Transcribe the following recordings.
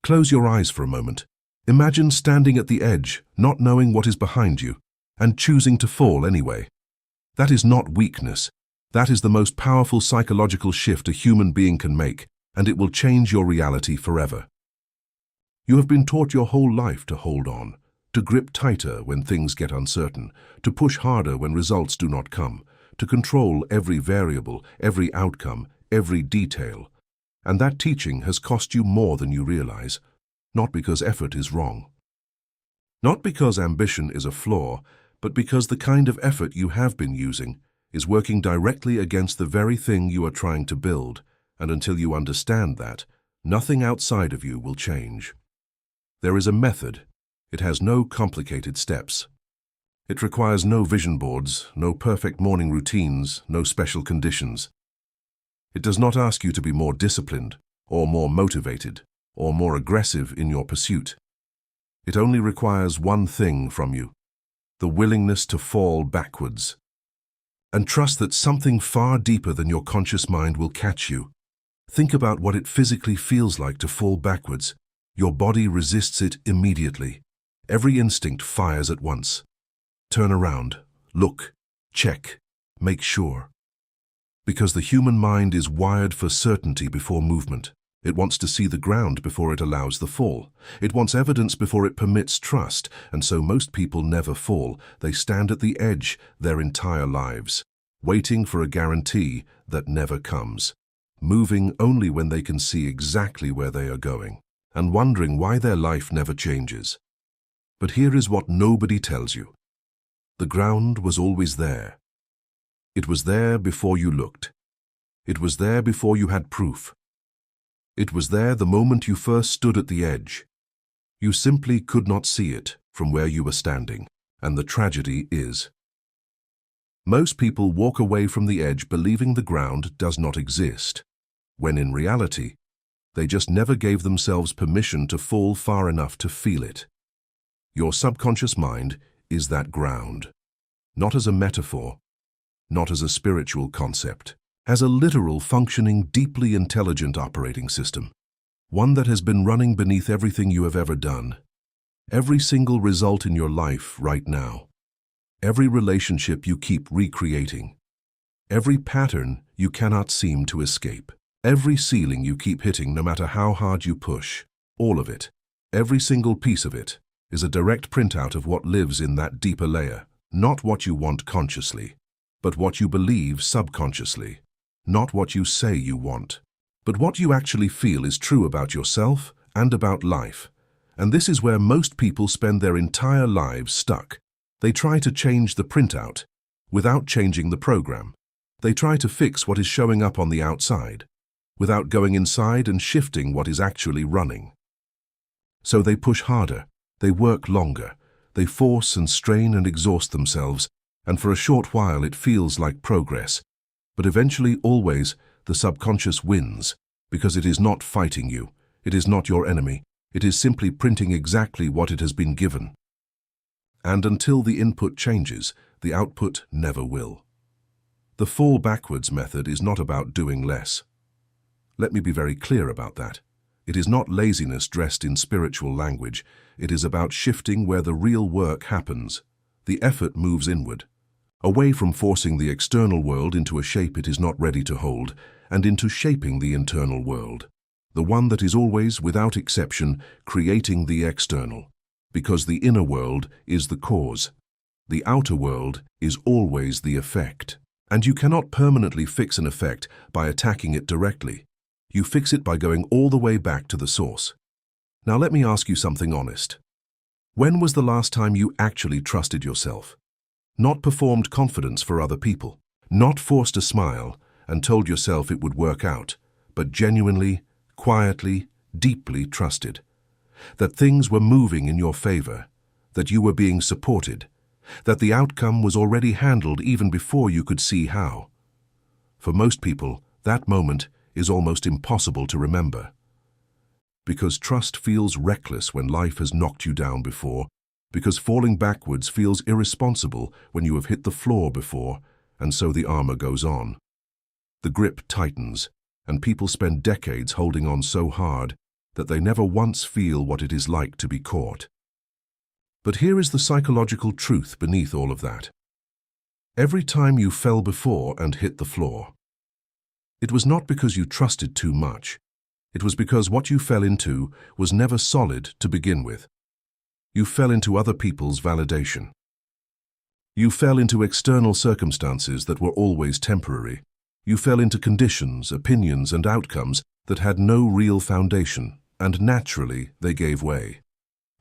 Close your eyes for a moment. Imagine standing at the edge, not knowing what is behind you, and choosing to fall anyway. That is not weakness. That is the most powerful psychological shift a human being can make, and it will change your reality forever. You have been taught your whole life to hold on, to grip tighter when things get uncertain, to push harder when results do not come, to control every variable, every outcome, every detail. And that teaching has cost you more than you realize, not because effort is wrong. Not because ambition is a flaw, but because the kind of effort you have been using is working directly against the very thing you are trying to build, and until you understand that, nothing outside of you will change. There is a method. It has no complicated steps. It requires no vision boards, no perfect morning routines, no special conditions. It does not ask you to be more disciplined, or more motivated, or more aggressive in your pursuit. It only requires one thing from you: the willingness to fall backwards. And trust that something far deeper than your conscious mind will catch you. Think about what it physically feels like to fall backwards. Your body resists it immediately. Every instinct fires at once. Turn around, look, check, make sure. Because the human mind is wired for certainty before movement. It wants to see the ground before it allows the fall. It wants evidence before it permits trust, and so most people never fall. They stand at the edge their entire lives, waiting for a guarantee that never comes, moving only when they can see exactly where they are going, and wondering why their life never changes. But here is what nobody tells you. The ground was always there. It was there before you looked. It was there before you had proof. It was there the moment you first stood at the edge. You simply could not see it from where you were standing, and the tragedy is, most people walk away from the edge believing the ground does not exist, when in reality, they just never gave themselves permission to fall far enough to feel it. Your subconscious mind is that ground, not as a metaphor, not as a spiritual concept, as a literal, functioning, deeply intelligent operating system, one that has been running beneath everything you have ever done, every single result in your life right now, every relationship you keep recreating, every pattern you cannot seem to escape, every ceiling you keep hitting no matter how hard you push, all of it, every single piece of it, is a direct printout of what lives in that deeper layer, not what you want consciously, but what you believe subconsciously, not what you say you want, but what you actually feel is true about yourself and about life. And this is where most people spend their entire lives stuck. They try to change the printout without changing the program. They try to fix what is showing up on the outside without going inside and shifting what is actually running. So they push harder, they work longer, they force and strain and exhaust themselves, and for a short while it feels like progress. But eventually, always, the subconscious wins, because it is not fighting you, it is not your enemy, it is simply printing exactly what it has been given. And until the input changes, the output never will. The fall backwards method is not about doing less. Let me be very clear about that. It is not laziness dressed in spiritual language. It is about shifting where the real work happens. The effort moves inward, away from forcing the external world into a shape it is not ready to hold, and into shaping the internal world, the one that is always, without exception, creating the external, because the inner world is the cause. The outer world is always the effect. And you cannot permanently fix an effect by attacking it directly. You fix it by going all the way back to the source. Now let me ask you something honest. When was the last time you actually trusted yourself? Not performed confidence for other people, not forced a smile and told yourself it would work out, but genuinely, quietly, deeply trusted. That things were moving in your favor, that you were being supported, that the outcome was already handled even before you could see how. For most people, that moment is almost impossible to remember. Because trust feels reckless when life has knocked you down before, because falling backwards feels irresponsible when you have hit the floor before, and so the armor goes on. The grip tightens, and people spend decades holding on so hard, that they never once feel what it is like to be caught. But here is the psychological truth beneath all of that. Every time you fell before and hit the floor, it was not because you trusted too much. It was because what you fell into was never solid to begin with. You fell into other people's validation. You fell into external circumstances that were always temporary. You fell into conditions, opinions, and outcomes that had no real foundation, and naturally they gave way.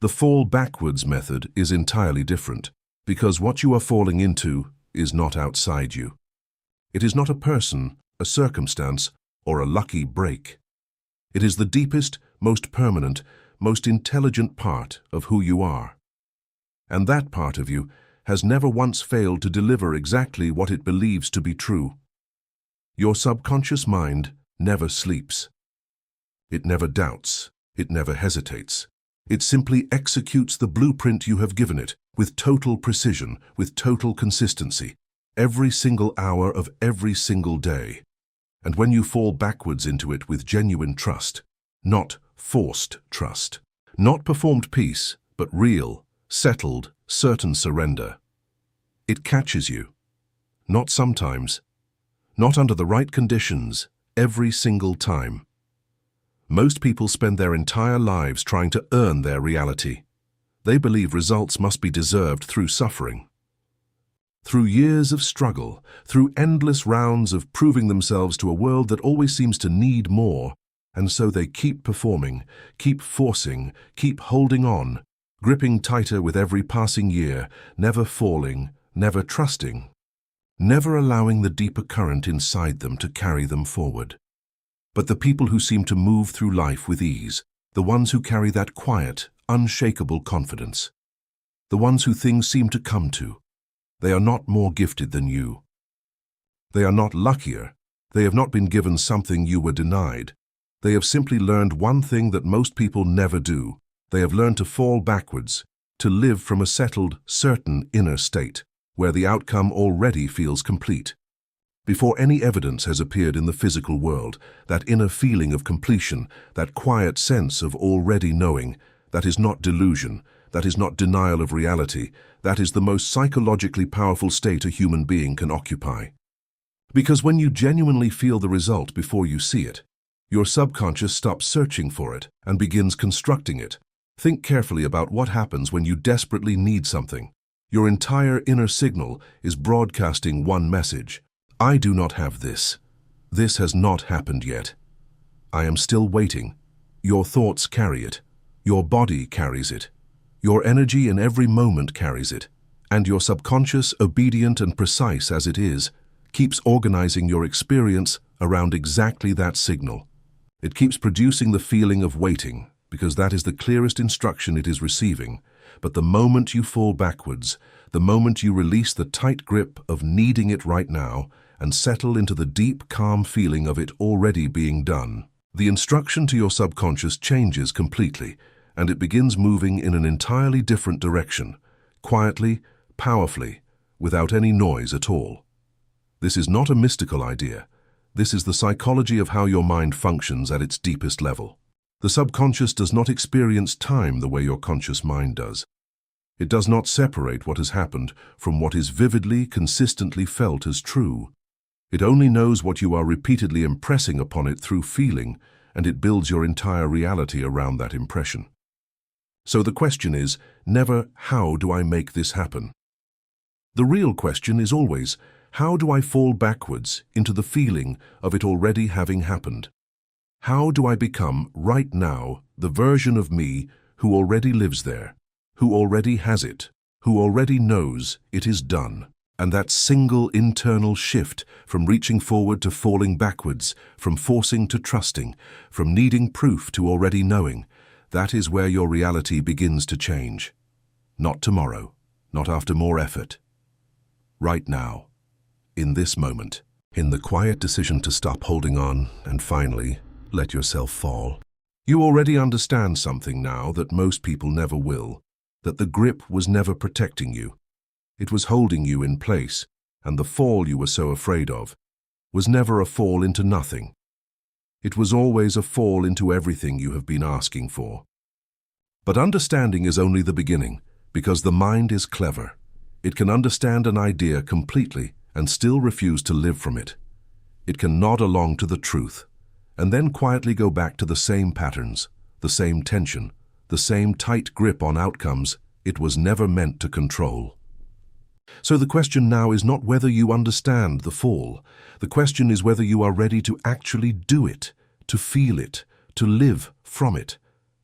The fall backwards method is entirely different, because what you are falling into is not outside you. It is not a person, a circumstance, or a lucky break. It is the deepest, most permanent, most intelligent part of who you are. And that part of you has never once failed to deliver exactly what it believes to be true. Your subconscious mind never sleeps. It never doubts. It never hesitates. It simply executes the blueprint you have given it with total precision, with total consistency, every single hour of every single day. And when you fall backwards into it with genuine trust, not forced trust, not performed peace, but real, settled, certain surrender, it catches you. Not sometimes, not under the right conditions, every single time. Most people spend their entire lives trying to earn their reality. They believe results must be deserved through suffering. Through years of struggle, through endless rounds of proving themselves to a world that always seems to need more, and so they keep performing, keep forcing, keep holding on, gripping tighter with every passing year, never falling, never trusting, never allowing the deeper current inside them to carry them forward. But the people who seem to move through life with ease, the ones who carry that quiet, unshakable confidence, the ones who things seem to come to, they are not more gifted than you. They are not luckier. They have not been given something you were denied. They have simply learned one thing that most people never do. They have learned to fall backwards, to live from a settled, certain inner state, where the outcome already feels complete. Before any evidence has appeared in the physical world, that inner feeling of completion, that quiet sense of already knowing, that is not delusion, that is not denial of reality, that is the most psychologically powerful state a human being can occupy. Because when you genuinely feel the result before you see it, your subconscious stops searching for it and begins constructing it. Think carefully about what happens when you desperately need something. Your entire inner signal is broadcasting one message. I do not have this. This has not happened yet. I am still waiting. Your thoughts carry it. Your body carries it. Your energy in every moment carries it. And your subconscious, obedient and precise as it is, keeps organizing your experience around exactly that signal. It keeps producing the feeling of waiting, because that is the clearest instruction it is receiving. But the moment you fall backwards, the moment you release the tight grip of needing it right now and settle into the deep, calm feeling of it already being done, the instruction to your subconscious changes completely, and it begins moving in an entirely different direction, quietly, powerfully, without any noise at all. This is not a mystical idea. This is the psychology of how your mind functions at its deepest level. The subconscious does not experience time the way your conscious mind does. It does not separate what has happened from what is vividly, consistently felt as true. It only knows what you are repeatedly impressing upon it through feeling, and it builds your entire reality around that impression. So the question is never, how do I make this happen? The real question is always, how do I fall backwards into the feeling of it already having happened? How do I become, right now, the version of me who already lives there, who already has it, who already knows it is done? And that single internal shift from reaching forward to falling backwards, from forcing to trusting, from needing proof to already knowing, that is where your reality begins to change. Not tomorrow, not after more effort. Right now, in this moment, in the quiet decision to stop holding on and finally let yourself fall. You already understand something now that most people never will, that the grip was never protecting you. It was holding you in place, and the fall you were so afraid of was never a fall into nothing. It was always a fall into everything you have been asking for. But understanding is only the beginning, because the mind is clever. It can understand an idea completely and still refuse to live from it. It can nod along to the truth, and then quietly go back to the same patterns, the same tension, the same tight grip on outcomes it was never meant to control. So the question now is not whether you understand the fall. The question is whether you are ready to actually do it, to feel it, to live from it,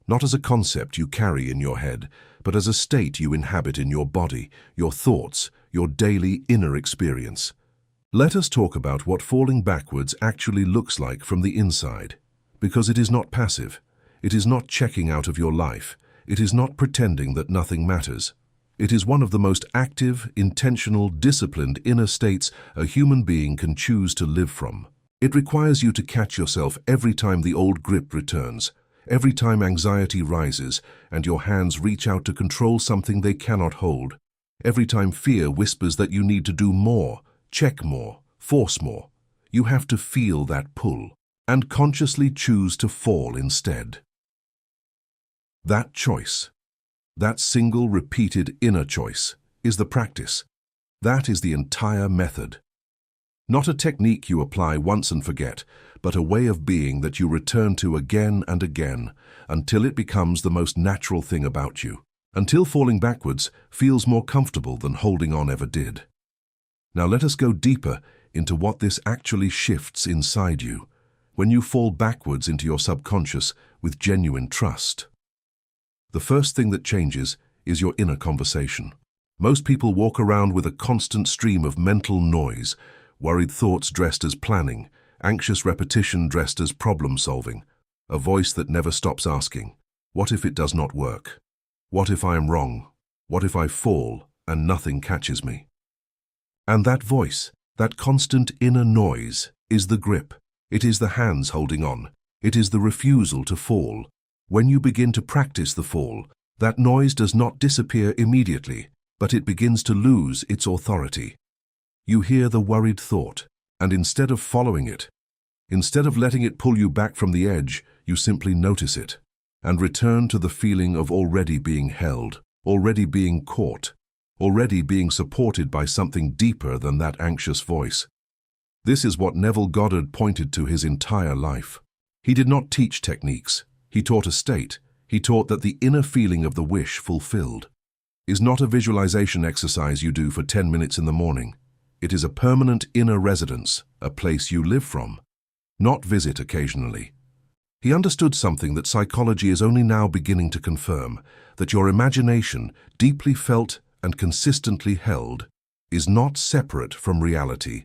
not as a concept you carry in your head, but as a state you inhabit in your body, your thoughts, your daily inner experience. Let us talk about what falling backwards actually looks like from the inside, because it is not passive. It is not checking out of your life. It is not pretending that nothing matters. It is one of the most active, intentional, disciplined inner states a human being can choose to live from. It requires you to catch yourself every time the old grip returns, every time anxiety rises and your hands reach out to control something they cannot hold, every time fear whispers that you need to do more, check more, force more. You have to feel that pull and consciously choose to fall instead. That choice, that single repeated inner choice, is the practice. That is the entire method. Not a technique you apply once and forget, but a way of being that you return to again and again until it becomes the most natural thing about you, until falling backwards feels more comfortable than holding on ever did. Now let us go deeper into what this actually shifts inside you when you fall backwards into your subconscious with genuine trust. The first thing that changes is your inner conversation. Most people walk around with a constant stream of mental noise, worried thoughts dressed as planning, anxious repetition dressed as problem-solving, a voice that never stops asking, what if it does not work? What if I am wrong? What if I fall and nothing catches me? And that voice, that constant inner noise, is the grip. It is the hands holding on. It is the refusal to fall. When you begin to practice the fall, that noise does not disappear immediately, but it begins to lose its authority. You hear the worried thought, and instead of following it, instead of letting it pull you back from the edge, you simply notice it, and return to the feeling of already being held, already being caught, already being supported by something deeper than that anxious voice. This is what Neville Goddard pointed to his entire life. He did not teach techniques. He taught a state. He taught that the inner feeling of the wish fulfilled is not a visualization exercise you do for 10 minutes in the morning. It is a permanent inner residence, a place you live from, not visit occasionally. He understood something that psychology is only now beginning to confirm, that your imagination, deeply felt and consistently held, is not separate from reality.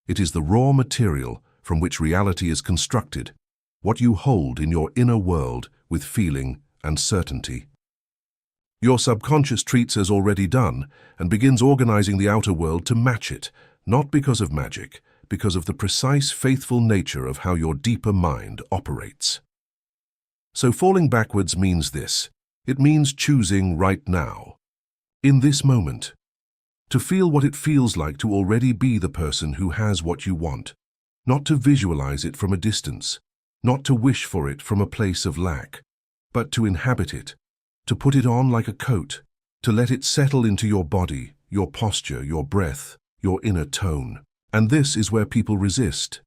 It is the raw material from which reality is constructed, what you hold in your inner world with feeling and certainty. Your subconscious treats as already done and begins organizing the outer world to match it, not because of magic, because of the precise, faithful nature of how your deeper mind operates. So falling backwards means this. It means choosing right now, in this moment, to feel what it feels like to already be the person who has what you want, not to visualize it from a distance, not to wish for it from a place of lack, but to inhabit it, to put it on like a coat, to let it settle into your body, your posture, your breath, your inner tone. And this is where people resist,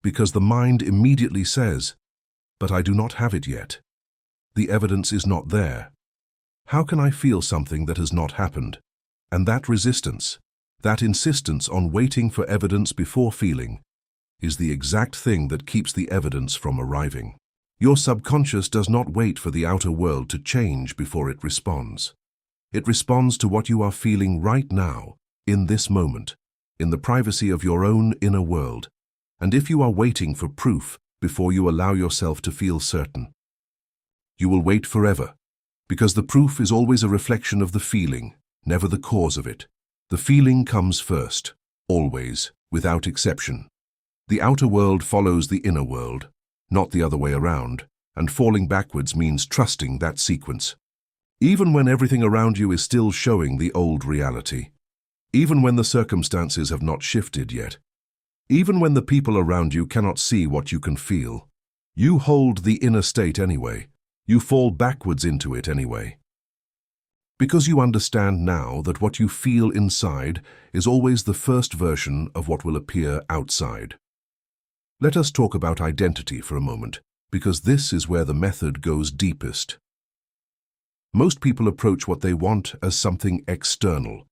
because the mind immediately says, but I do not have it yet. The evidence is not there. How can I feel something that has not happened? And that resistance, that insistence on waiting for evidence before feeling, is the exact thing that keeps the evidence from arriving. Your subconscious does not wait for the outer world to change before it responds. It responds to what you are feeling right now, in this moment, in the privacy of your own inner world. And if you are waiting for proof before you allow yourself to feel certain, you will wait forever, because the proof is always a reflection of the feeling, never the cause of it. The feeling comes first, always, without exception. The outer world follows the inner world, not the other way around, and falling backwards means trusting that sequence. Even when everything around you is still showing the old reality, even when the circumstances have not shifted yet, even when the people around you cannot see what you can feel, You hold the inner state anyway. You fall backwards into it anyway. Because you understand now that what you feel inside is always the first version of what will appear outside. Let us talk about identity for a moment, because this is where the method goes deepest. Most people approach what they want as something external,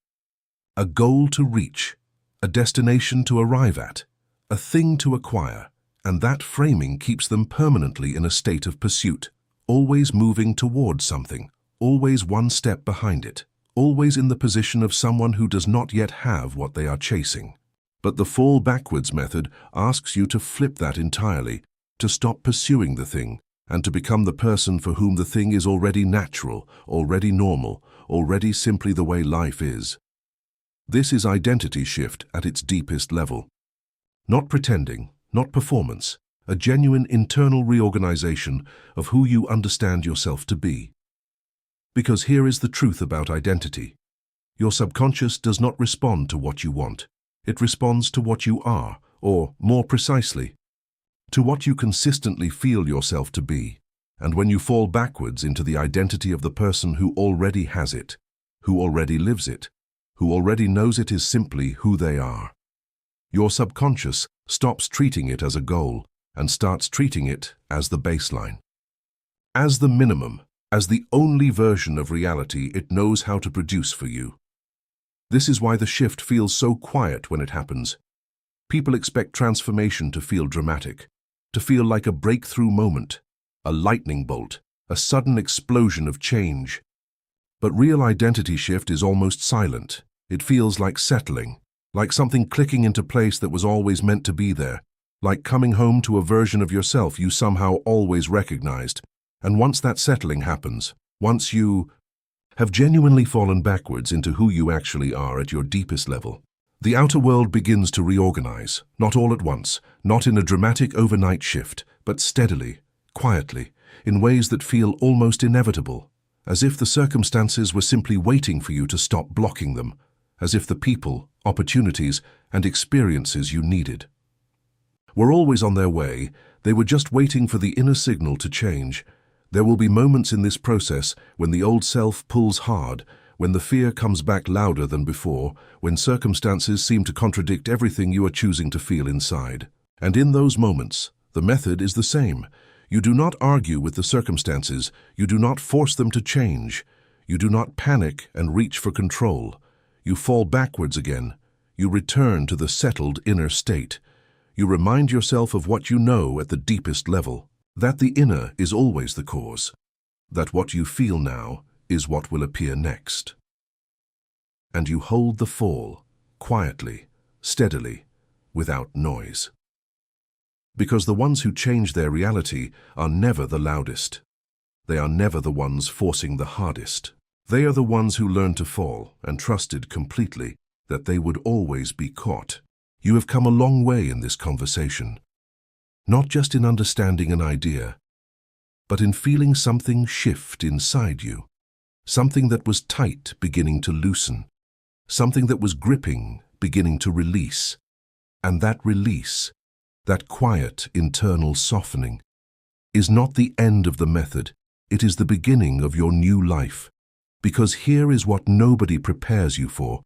a goal to reach, a destination to arrive at, a thing to acquire, and that framing keeps them permanently in a state of pursuit, always moving towards something, always one step behind it, always in the position of someone who does not yet have what they are chasing. But the fall backwards method asks you to flip that entirely, to stop pursuing the thing, and to become the person for whom the thing is already natural, already normal, already simply the way life is. This is identity shift at its deepest level. Not pretending, not performance, a genuine internal reorganization of who you understand yourself to be. Because here is the truth about identity. Your subconscious does not respond to what you want. It responds to what you are, or, more precisely, to what you consistently feel yourself to be. And when you fall backwards into the identity of the person who already has it, who already lives it, who already knows it is simply who they are, your subconscious stops treating it as a goal and starts treating it as the baseline. As the minimum, as the only version of reality it knows how to produce for you. This is why the shift feels so quiet when it happens. People expect transformation to feel dramatic, to feel like a breakthrough moment, a lightning bolt, a sudden explosion of change. But real identity shift is almost silent. It feels like settling, like something clicking into place that was always meant to be there, like coming home to a version of yourself you somehow always recognized. And once that settling happens, once you have genuinely fallen backwards into who you actually are at your deepest level, the outer world begins to reorganize, not all at once, not in a dramatic overnight shift, but steadily, quietly, in ways that feel almost inevitable, as if the circumstances were simply waiting for you to stop blocking them, as if the people, opportunities, and experiences you needed were always on their way. They were just waiting for the inner signal to change. There will be moments in this process when the old self pulls hard, when the fear comes back louder than before, when circumstances seem to contradict everything you are choosing to feel inside. And in those moments, the method is the same. You do not argue with the circumstances. You do not force them to change. You do not panic and reach for control. You fall backwards again. You return to the settled inner state. You remind yourself of what you know at the deepest level, that the inner is always the cause, that what you feel now is what will appear next. And you hold the fall, quietly, steadily, without noise. Because the ones who change their reality are never the loudest. They are never the ones forcing the hardest. They are the ones who learned to fall and trusted completely that they would always be caught. You have come a long way in this conversation, not just in understanding an idea, but in feeling something shift inside you, something that was tight beginning to loosen, something that was gripping beginning to release. And that release, that quiet internal softening, is not the end of the method. It is the beginning of your new life. Because here is what nobody prepares you for.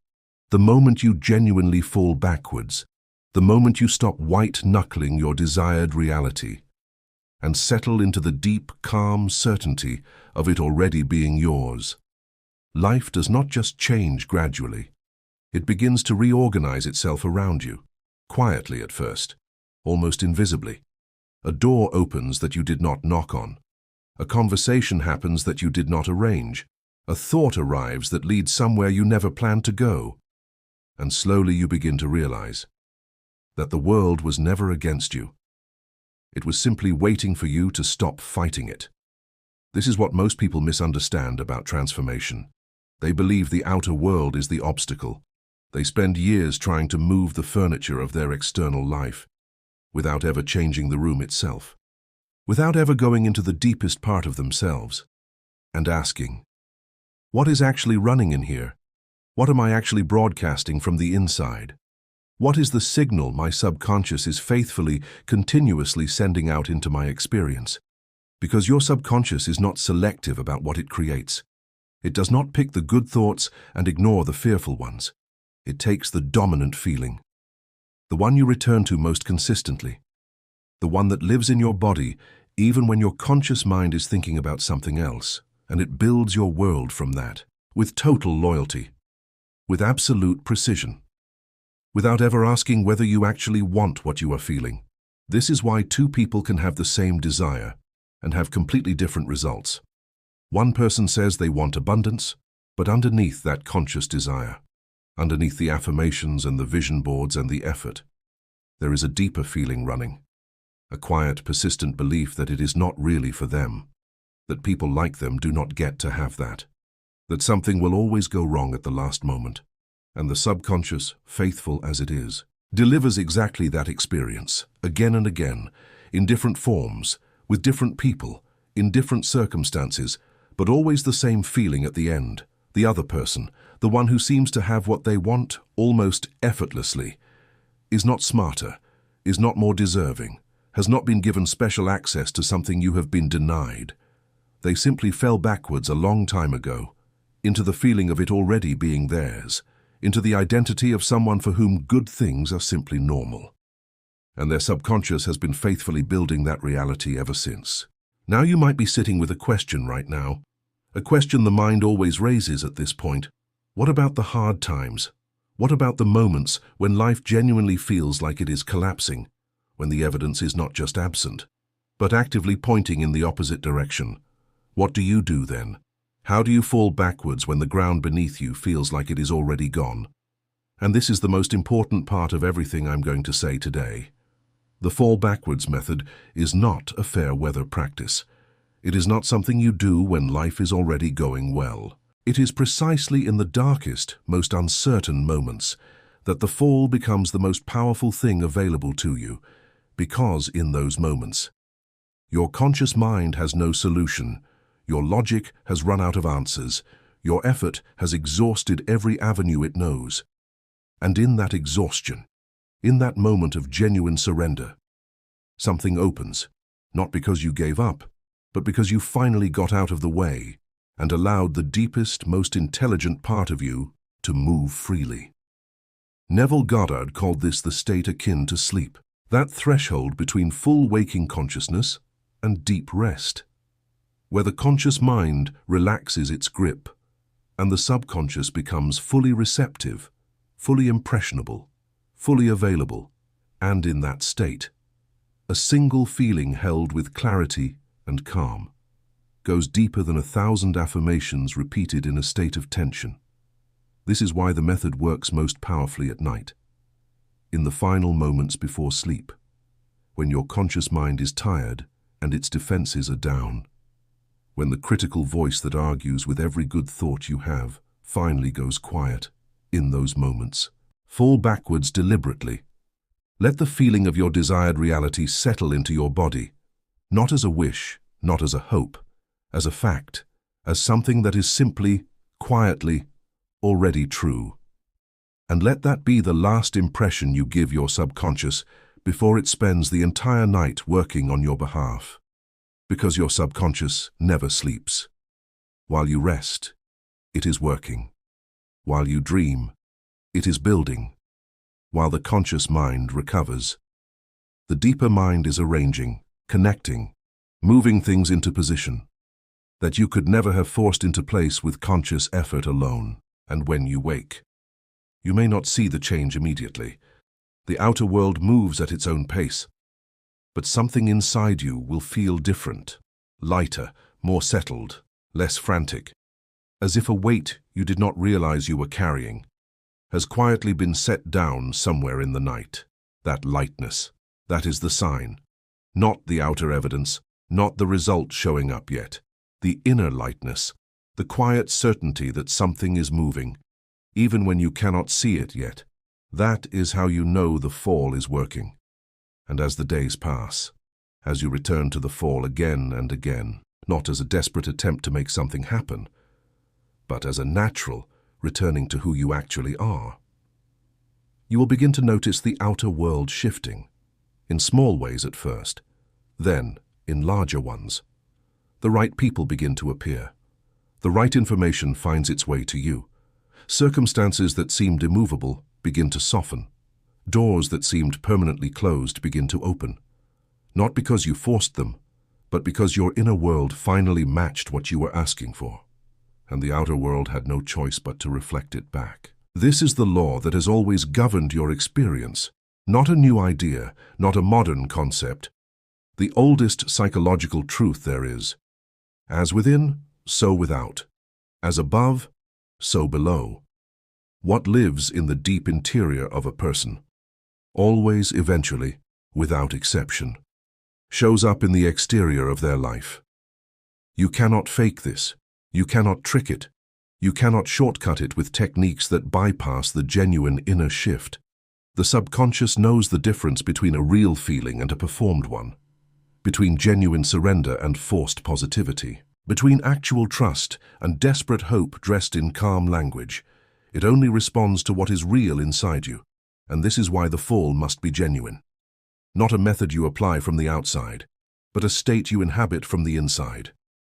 The moment you genuinely fall backwards, the moment you stop white-knuckling your desired reality and settle into the deep, calm certainty of it already being yours. Life does not just change gradually. It begins to reorganize itself around you, quietly at first, almost invisibly. A door opens that you did not knock on. A conversation happens that you did not arrange. A thought arrives that leads somewhere you never planned to go. And slowly you begin to realize that the world was never against you. It was simply waiting for you to stop fighting it. This is what most people misunderstand about transformation. They believe the outer world is the obstacle. They spend years trying to move the furniture of their external life, without ever changing the room itself, without ever going into the deepest part of themselves, and asking, what is actually running in here? What am I actually broadcasting from the inside? What is the signal my subconscious is faithfully, continuously sending out into my experience? Because your subconscious is not selective about what it creates. It does not pick the good thoughts and ignore the fearful ones. It takes the dominant feeling, the one you return to most consistently, the one that lives in your body even when your conscious mind is thinking about something else, and it builds your world from that, with total loyalty, with absolute precision, without ever asking whether you actually want what you are feeling. This is why two people can have the same desire and have completely different results. One person says they want abundance, but underneath that conscious desire, underneath the affirmations and the vision boards and the effort, there is a deeper feeling running, a quiet, persistent belief that it is not really for them, that people like them do not get to have that something will always go wrong at the last moment. And the subconscious, faithful as it is, delivers exactly that experience, again and again, in different forms, with different people, in different circumstances, but always the same feeling at the end. The other person, the one who seems to have what they want almost effortlessly, is not smarter, is not more deserving, has not been given special access to something you have been denied. They simply fell backwards a long time ago, into the feeling of it already being theirs, into the identity of someone for whom good things are simply normal. And their subconscious has been faithfully building that reality ever since. Now you might be sitting with a question right now, a question the mind always raises at this point. What about the hard times? What about the moments when life genuinely feels like it is collapsing, when the evidence is not just absent, but actively pointing in the opposite direction? What do you do then? How do you fall backwards when the ground beneath you feels like it is already gone? And this is the most important part of everything I'm going to say today. The fall backwards method is not a fair weather practice. It is not something you do when life is already going well. It is precisely in the darkest, most uncertain moments that the fall becomes the most powerful thing available to you, because in those moments, your conscious mind has no solution. Your logic has run out of answers. Your effort has exhausted every avenue it knows. And in that exhaustion, in that moment of genuine surrender, something opens, not because you gave up, but because you finally got out of the way and allowed the deepest, most intelligent part of you to move freely. Neville Goddard called this the state akin to sleep, that threshold between full waking consciousness and deep rest, where the conscious mind relaxes its grip and the subconscious becomes fully receptive, fully impressionable, fully available, and in that state, a single feeling held with clarity and calm goes deeper than 1,000 affirmations repeated in a state of tension. This is why the method works most powerfully at night, in the final moments before sleep, when your conscious mind is tired and its defenses are down, when the critical voice that argues with every good thought you have finally goes quiet. In those moments, fall backwards deliberately. Let the feeling of your desired reality settle into your body, not as a wish, not as a hope, as a fact, as something that is simply, quietly, already true. And let that be the last impression you give your subconscious before it spends the entire night working on your behalf. Because your subconscious never sleeps. While you rest, it is working. While you dream, it is building. While the conscious mind recovers, the deeper mind is arranging, connecting, moving things into position that you could never have forced into place with conscious effort alone. And when you wake, you may not see the change immediately. The outer world moves at its own pace, but something inside you will feel different, lighter, more settled, less frantic, as if a weight you did not realize you were carrying has quietly been set down somewhere in the night. That lightness, that is the sign, not the outer evidence, not the result showing up yet. The inner lightness, the quiet certainty that something is moving, even when you cannot see it yet. That is how you know the fall is working. And as the days pass, as you return to the fall again and again, not as a desperate attempt to make something happen, but as a natural returning to who you actually are, you will begin to notice the outer world shifting, in small ways at first, then in larger ones. The right people begin to appear. The right information finds its way to you. Circumstances that seemed immovable begin to soften. Doors that seemed permanently closed begin to open. Not because you forced them, but because your inner world finally matched what you were asking for, and the outer world had no choice but to reflect it back. This is the law that has always governed your experience, not a new idea, not a modern concept. The oldest psychological truth there is: as within, so without. As above, so below. What lives in the deep interior of a person, always, eventually, without exception, shows up in the exterior of their life. You cannot fake this. You cannot trick it. You cannot shortcut it with techniques that bypass the genuine inner shift. The subconscious knows the difference between a real feeling and a performed one, between genuine surrender and forced positivity, between actual trust and desperate hope dressed in calm language. It only responds to what is real inside you, and this is why the fall must be genuine. Not a method you apply from the outside, but a state you inhabit from the inside.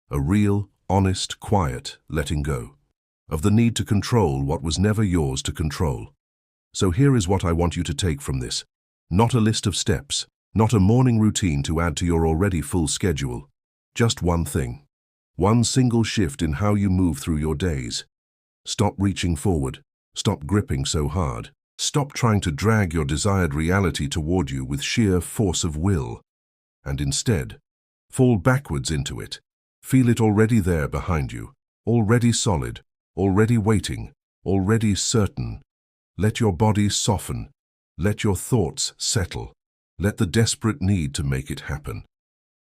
A real, honest, quiet letting go of the need to control what was never yours to control. So here is what I want you to take from this. Not a list of steps, not a morning routine to add to your already full schedule. Just one thing. One single shift in how you move through your days. Stop reaching forward. Stop gripping so hard. Stop trying to drag your desired reality toward you with sheer force of will, and instead, fall backwards into it. Feel it already there behind you, already solid, already waiting, already certain. Let your body soften. Let your thoughts settle. Let the desperate need to make it happen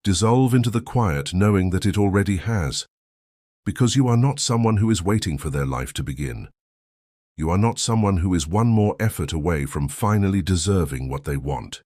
dissolve into the quiet, knowing that it already has. Because you are not someone who is waiting for their life to begin. You are not someone who is one more effort away from finally deserving what they want.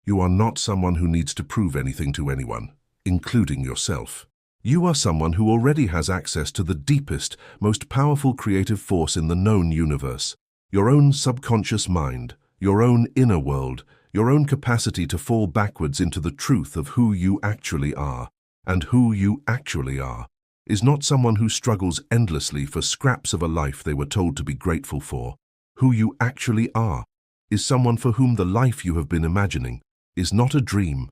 You are not someone who needs to prove anything to anyone, including yourself. You are someone who already has access to the deepest, most powerful creative force in the known universe. Your own subconscious mind, your own inner world, your own capacity to fall backwards into the truth of who you actually are. And who you actually are is not someone who struggles endlessly for scraps of a life they were told to be grateful for. Who you actually are is someone for whom the life you have been imagining is not a dream.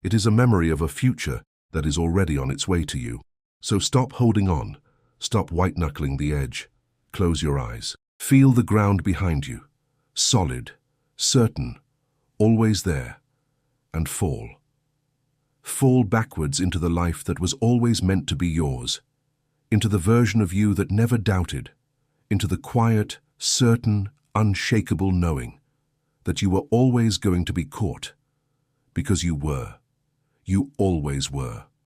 It is a memory of a future that is already on its way to you. So stop holding on. Stop white-knuckling the edge. Close your eyes. Feel the ground behind you. Solid, certain, always there. And fall. Fall backwards into the life that was always meant to be yours, into the version of you that never doubted, into the quiet, certain, unshakable knowing that you were always going to be caught, because you were. You always were.